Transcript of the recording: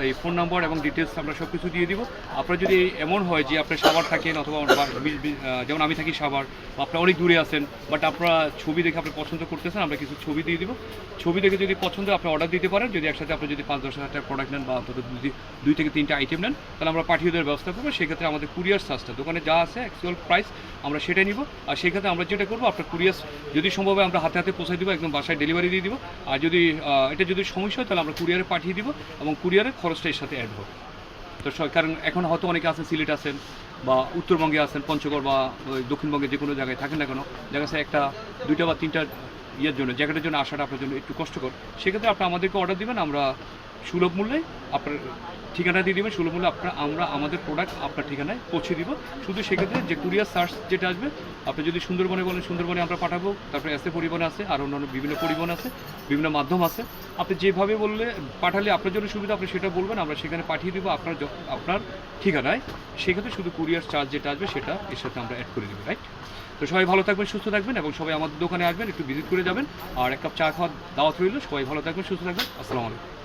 এই phone number এবং details আমরা সব কিছু দিয়ে দিব। আপনার যদি এমন হয় যে আপনার সাভার থাকেন অথবা যেমন আমি থাকি সাভার, আপনারা অনেক দূরে আছেন, বাট আপনারা ছবি দেখে আপনি পছন্দ করতেছেন, আমরা কিছু ছবি দিয়ে দিব। ছবি দেখে যদি পছন্দ আপনি অর্ডার দিতে পারেন। যদি একসাথে আপনি যদি 5-10 হাজার টাকার প্রোডাক্ট নেন বা অন্তত 2 থেকে 3টা আইটেম নেন, তাহলে আমরা পাঠিয়ে দেওয়ার ব্যবস্থা করবো। সেক্ষেত্রে আমাদের কুরিয়ার চার্জটা দোকানে যা আছে অ্যাকচুয়াল প্রাইস আমরা সেটাই নিব। আর সেক্ষেত্রে আমরা যেটা করবো, আপনার কুরিয়ার যদি সম্ভব হয় আমরা হাতে হাতে পৌঁছে দিব, একদম বাসায় ডেলিভারি দিয়ে দিব। আর যদি এটা যদি সমস্যা হয় তাহলে আমরা কুরিয়ারে পাঠিয়ে দিব এবং কুরিয়ারের খরচটা এর সাথে অ্যাড হবে। তো কারণ এখন হয়তো অনেকে আছেন সিলেট আছেন বা উত্তরবঙ্গে আছেন, পঞ্চগড় বা দক্ষিণবঙ্গে যে কোনো জায়গায় থাকেন না কেন, দেখা যাচ্ছে 1টা 2টা বা 3টা ইয়ের জন্য জ্যাকেটের জন্য আসাটা আপনার জন্য একটু কষ্টকর। সেক্ষেত্রে আপনি আমাদেরকে অর্ডার দেবেন, আমরা সুলভ মূল্যে আপনার ঠিকানা দিয়ে দেবেন। সুলভ মূল্যে আমরা আমাদের প্রোডাক্ট আপনার ঠিকানায় পৌঁছে দিব। শুধু সেক্ষেত্রে যে কুরিয়ার চার্জ যেটা আসবে, আপনি যদি সুন্দরবনে বলেন সুন্দরবনে আমরা পাঠাবো, তারপরে এসএ পরিবহন আছে আর অন্যান্য বিভিন্ন পরিবহন আছে, বিভিন্ন মাধ্যম আছে। আপনি যেভাবে বললে পাঠালে আপনার জন্য সুবিধা, আপনি সেটা বলবেন, আমরা সেখানে পাঠিয়ে দেবো আপনার ঠিকানায়। সেক্ষেত্রে শুধু কুরিয়ার চার্জ যেটা আসবে সেটা এর সাথে আমরা অ্যাড করে দেবো, রাইট? তো সবাই ভালো থাকবেন, সুস্থ থাকবেন এবং সবাই আমাদের দোকানে আসবেন, একটু ভিজিট করে যাবেন। আর 1 কাপ চা খাওয়ার দাওয়াত রইল। সবাই ভালো থাকবেন, সুস্থ থাকবেন। আসসালামু আলাইকুম।